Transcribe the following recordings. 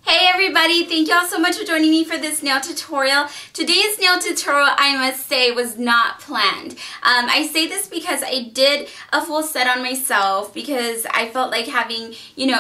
Hey everybody, thank y'all so much for joining me for this nail tutorial. Today's nail tutorial, I must say, was not planned. I say this because I did a full set on myself because I felt like having,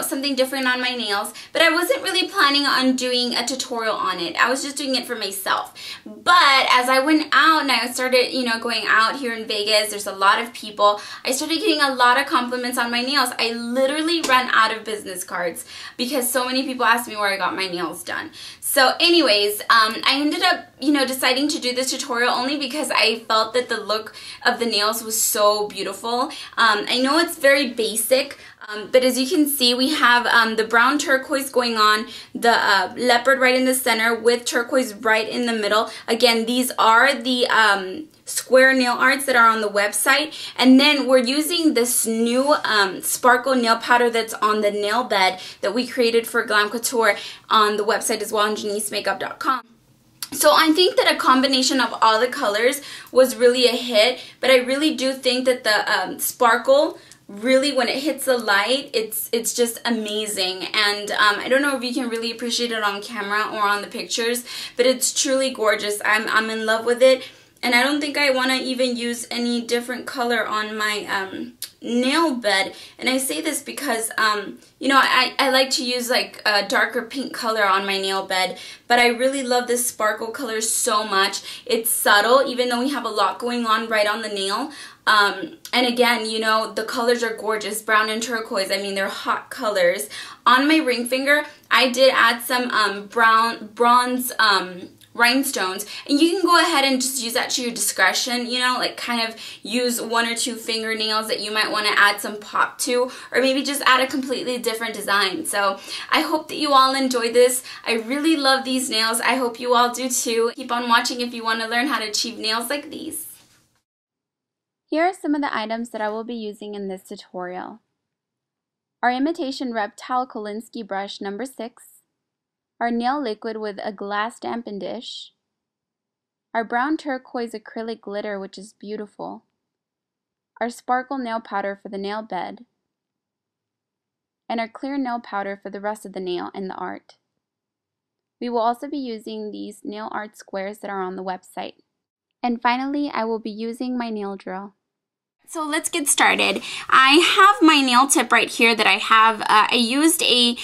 something different on my nails, but I wasn't really planning on doing a tutorial on it. I was just doing it for myself. But as I went out and I started, going out here in Vegas, there's a lot of people, I started getting a lot of compliments on my nails. I literally ran out of business cards because so many people asked me where I got my nails done. So anyways, I ended up, deciding to do this tutorial only because I felt that the look of the nails was so beautiful. I know it's very basic, but as you can see, we have the brown turquoise going on, the leopard right in the center with turquoise right in the middle. Again, these are the square nail arts that are on the website, and then we're using this new sparkle nail powder that's on the nail bed that we created for Glam Couture on the website as well, on JennisMakeup.com. So I think that a combination of all the colors was really a hit, but I really do think that the sparkle, really, when it hits the light, it's just amazing. And I don't know if you can really appreciate it on camera or on the pictures, but it's truly gorgeous. I'm in love with it. And I don't think I want to even use any different color on my nail bed. And I say this because, I like to use like a darker pink color on my nail bed. But I really love this sparkle color so much. It's subtle, even though we have a lot going on right on the nail. And again, the colors are gorgeous. Brown and turquoise, I mean, they're hot colors. On my ring finger, I did add some bronze rhinestones, and you can go ahead and just use that to your discretion, like kind of use one or two fingernails that you might want to add some pop to, or maybe just add a completely different design. So I hope that you all enjoy this. I really love these nails. I hope you all do too. Keep on watching if you want to learn how to achieve nails like these. Here are some of the items that I will be using in this tutorial. Our imitation reptile Kolinsky brush number 6, our nail liquid with a glass dampen dish, our brown turquoise acrylic glitter, which is beautiful, our sparkle nail powder for the nail bed, and our clear nail powder for the rest of the nail and the art. We will also be using these nail art squares that are on the website. And finally, I will be using my nail drill. So let's get started. I have my nail tip right here that I used a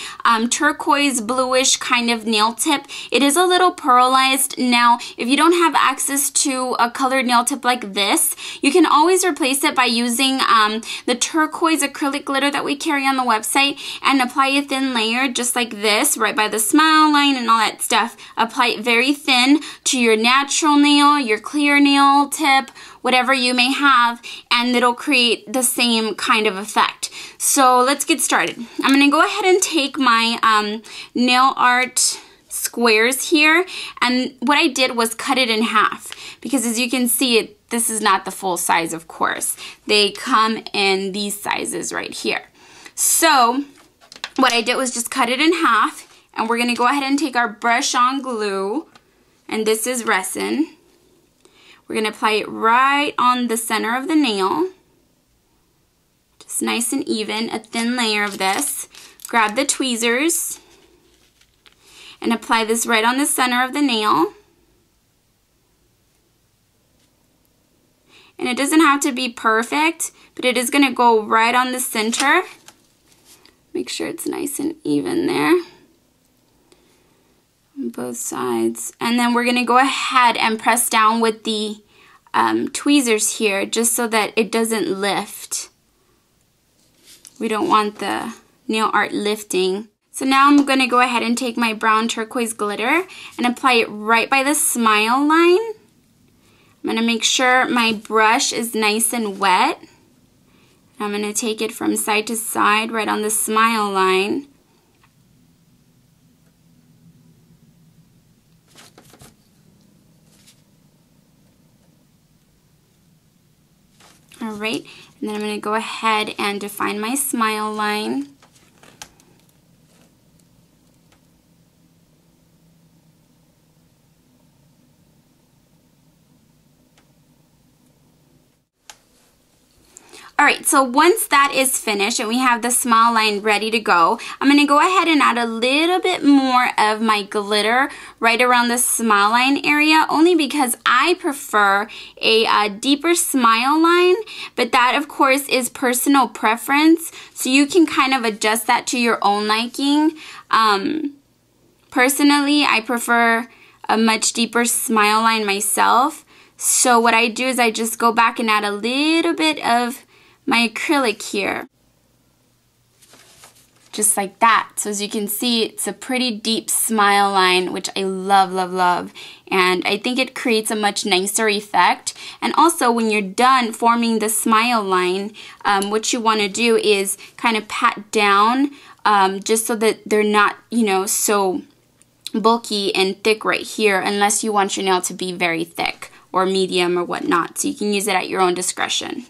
turquoise bluish kind of nail tip. It is a little pearlized. Now, if you don't have access to a colored nail tip like this, you can always replace it by using the turquoise acrylic glitter that we carry on the website and apply a thin layer just like this, right by the smile line and all that stuff. Apply it very thin to your natural nail, your clear nail tip, whatever you may have, and it'll create the same kind of effect. So let's get started. I'm gonna go ahead and take my nail art squares here, and what I did was cut it in half, because as you can see, this is not the full size, of course. They come in these sizes right here. So what I did was just cut it in half, and we're gonna go ahead and take our brush on glue, and this is resin. We're going to apply it right on the center of the nail, just nice and even, a thin layer of this. Grab the tweezers and apply this right on the center of the nail. And it doesn't have to be perfect, but it is going to go right on the center. Make sure it's nice and even there on both sides. And then we're going to go ahead and press down with the tweezers here, just so that it doesn't lift. We don't want the nail art lifting. So now I'm going to go ahead and take my brown turquoise glitter and apply it right by the smile line. I'm going to make sure my brush is nice and wet. I'm going to take it from side to side right on the smile line. Alright, and then I'm going to go ahead and define my smile line. Alright, so once that is finished and we have the smile line ready to go, I'm going to go ahead and add a little bit more of my glitter right around the smile line area, only because I prefer a deeper smile line, but that of course is personal preference, so you can kind of adjust that to your own liking. Personally, I prefer a much deeper smile line myself, so what I do is I just go back and add a little bit of my acrylic here, just like that. So as you can see, it's a pretty deep smile line, which I love, love, love, and I think it creates a much nicer effect. And also when you're done forming the smile line, what you want to do is kind of pat down, just so that they're not, you know, so bulky and thick right here, unless you want your nail to be very thick or medium or whatnot, so you can use it at your own discretion.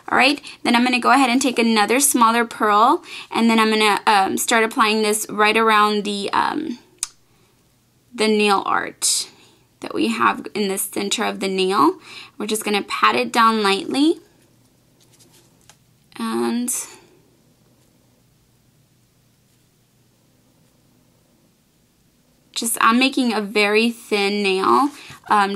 Alright, then I'm going to go ahead and take another smaller pearl, and then I'm going to start applying this right around the nail art that we have in the center of the nail. We're just going to pat it down lightly, and I'm making a very thin nail,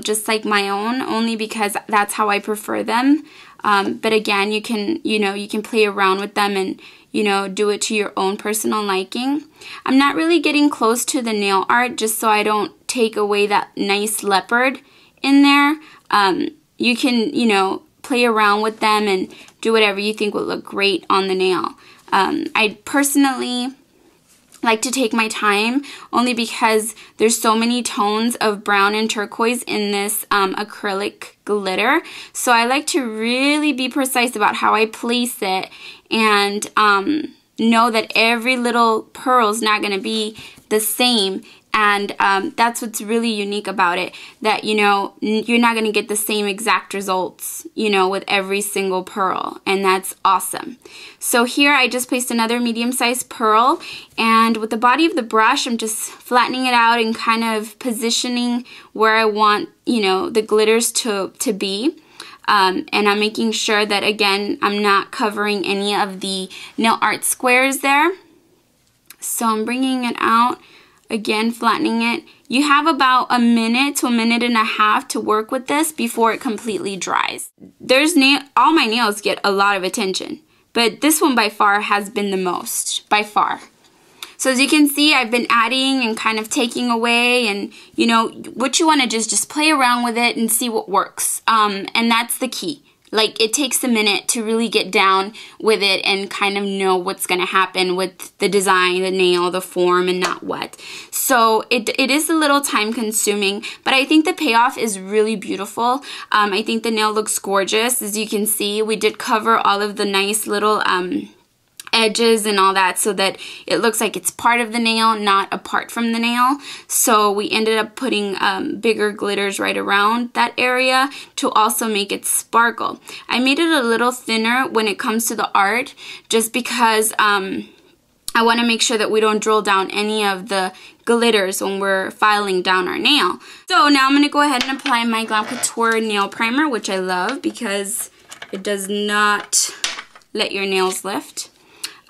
just like my own, only because that's how I prefer them. But again, you can play around with them and, do it to your own personal liking. I'm not really getting close to the nail art just so I don't take away that nice leopard in there. You can, play around with them and do whatever you think will look great on the nail. I personally like to take my time, only because there's so many tones of brown and turquoise in this acrylic glitter, so I like to really be precise about how I place it, and know that every little pearl is not going to be the same. And that's what's really unique about it, that, you're not going to get the same exact results, with every single pearl, and that's awesome. So here I just placed another medium-sized pearl, and with the body of the brush, I'm just flattening it out and kind of positioning where I want, the glitters to be. And I'm making sure that, again, I'm not covering any of the nail art squares there. So I'm bringing it out. Again, flattening it. You have about a minute to a minute and a half to work with this before it completely dries. All my nails get a lot of attention, but this one by far has been the most, by far. So as you can see, I've been adding and kind of taking away, and what you want to do is just play around with it and see what works. And that's the key. Like, it takes a minute to really get down with it and kind of know what's going to happen with the design, the nail, the form, and not what. So it is a little time consuming, but I think the payoff is really beautiful. I think the nail looks gorgeous. As you can see, we did cover all of the nice little edges and all that, so that it looks like it's part of the nail, not apart from the nail. So we ended up putting bigger glitters right around that area to also make it sparkle. I made it a little thinner when it comes to the art, just because I want to make sure that we don't drill down any of the glitters when we're filing down our nail. So now I'm going to go ahead and apply my Glam Couture nail primer, which I love because it does not let your nails lift.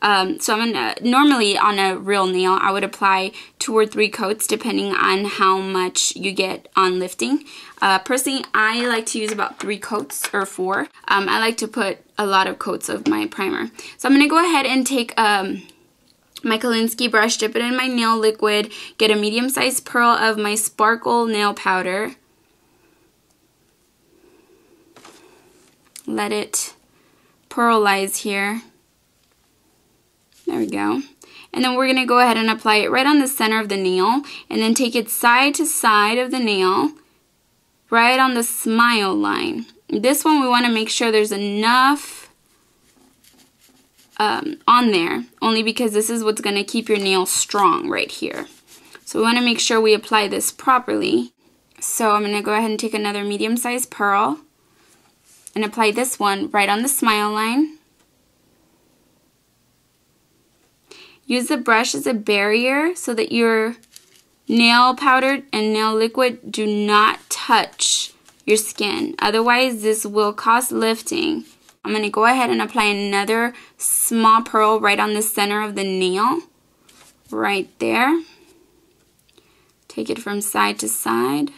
So I'm gonna, normally on a real nail, I would apply 2 or 3 coats depending on how much you get on lifting. Personally, I like to use about 3 coats or 4. I like to put a lot of coats of my primer. So I'm gonna go ahead and take my Kolinsky brush, dip it in my nail liquid, get a medium-sized pearl of my sparkle nail powder, let it pearlize here. There we go. And then we're going to go ahead and apply it right on the center of the nail, and then take it side to side of the nail, right on the smile line. This one we want to make sure there's enough on there, only because this is what's going to keep your nail strong right here. So we want to make sure we apply this properly. So I'm going to go ahead and take another medium-sized pearl and apply this one right on the smile line. Use the brush as a barrier so that your nail powder and nail liquid do not touch your skin. Otherwise, this will cause lifting. I'm going to go ahead and apply another small pearl right on the center of the nail. Right there. Take it from side to side.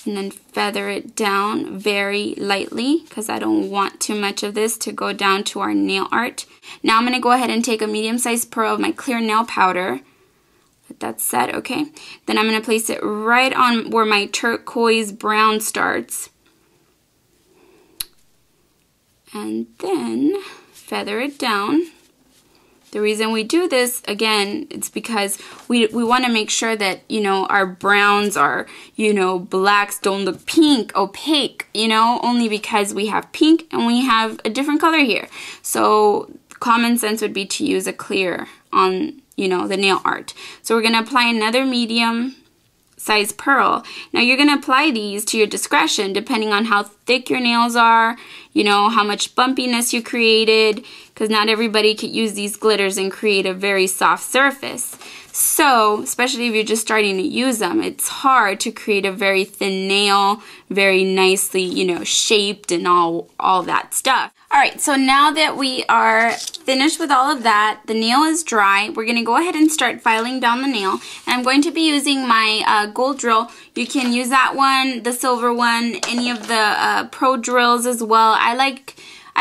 And then feather it down very lightly because I don't want too much of this to go down to our nail art. Now I'm going to go ahead and take a medium-sized pearl of my clear nail powder. Let that set, okay? Then I'm going to place it right on where my turquoise brown starts. And then feather it down. The reason we do this, again, it's because we want to make sure that, you know, our browns, our, you know, blacks don't look pink, opaque, you know, only because we have pink and we have a different color here. So common sense would be to use a clear on, you know, the nail art. So we're going to apply another medium size pearl. Now you're going to apply these to your discretion depending on how thick your nails are, you know, how much bumpiness you created, because not everybody could use these glitters and create a very soft surface. So, especially if you're just starting to use them, it's hard to create a very thin nail, very nicely, you know, shaped and all that stuff. Alright, so now that we are finished with all of that, the nail is dry, we're going to go ahead and start filing down the nail. And I'm going to be using my gold drill. You can use that one, the silver one, any of the pro drills as well.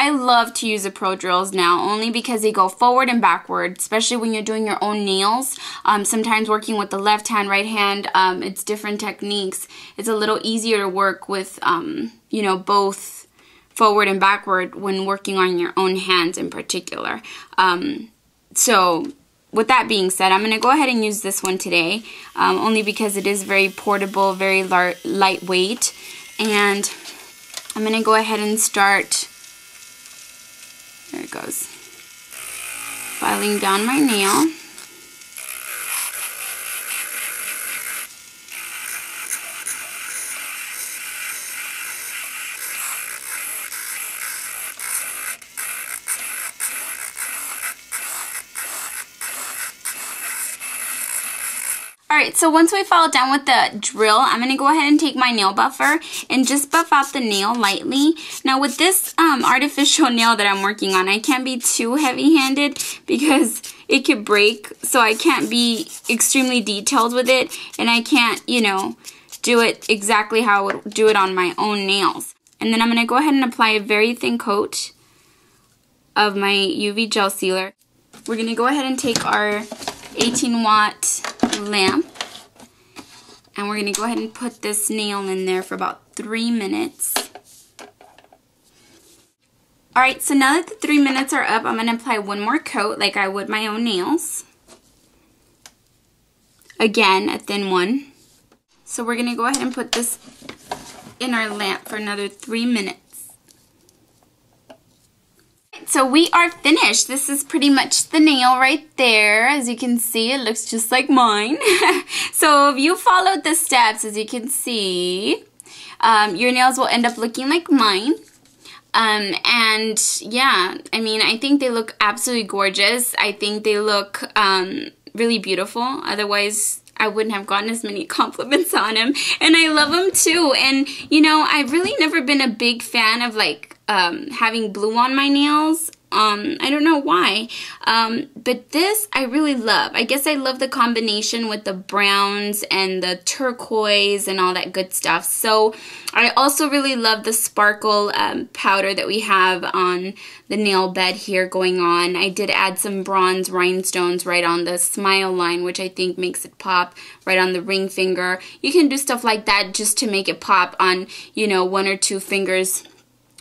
I love to use the pro drills now only because they go forward and backward, especially when you're doing your own nails. Sometimes working with the left hand, right hand, it's different techniques. It's a little easier to work with, you know, both forward and backward when working on your own hands in particular. So with that being said, I'm going to go ahead and use this one today, only because it is very portable, very lightweight. And I'm going to go ahead and start, there it goes, filing down my nail. Alright, so once we file down with the drill, I'm going to go ahead and take my nail buffer and just buff out the nail lightly. Now with this artificial nail that I'm working on, I can't be too heavy-handed because it could break, so I can't be extremely detailed with it, and I can't, you know, do it exactly how I would do it on my own nails. And then I'm going to go ahead and apply a very thin coat of my UV gel sealer. We're going to go ahead and take our 18-watt lamp, and we're going to go ahead and put this nail in there for about 3 minutes. Alright, so now that the 3 minutes are up, I'm going to apply one more coat like I would my own nails. Again, a thin one. So we're going to go ahead and put this in our lamp for another 3 minutes. So we are finished. This is pretty much the nail right there. As you can see, it looks just like mine. So if you followed the steps, as you can see, your nails will end up looking like mine. And yeah, I mean, I think they look absolutely gorgeous. I think they look really beautiful. Otherwise, I wouldn't have gotten as many compliments on them. And I love them too. And, you know, I've really never been a big fan of like having blue on my nails. I don't know why, but this I really love. I guess I love the combination with the browns and the turquoise and all that good stuff. So I also really love the sparkle powder that we have on the nail bed here going on. I did add some bronze rhinestones right on the smile line, which I think makes it pop, right on the ring finger. You can do stuff like that just to make it pop on, you know, 1 or 2 fingers,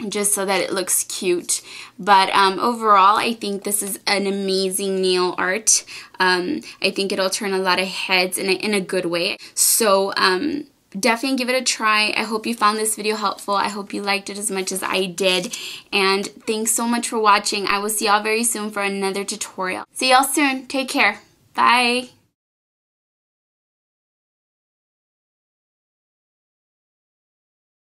just so that it looks cute. But overall, I think this is an amazing nail art. I think it'll turn a lot of heads in a good way. So definitely give it a try. I hope you found this video helpful. I hope you liked it as much as I did. And thanks so much for watching. I will see y'all very soon for another tutorial. See y'all soon. Take care. Bye.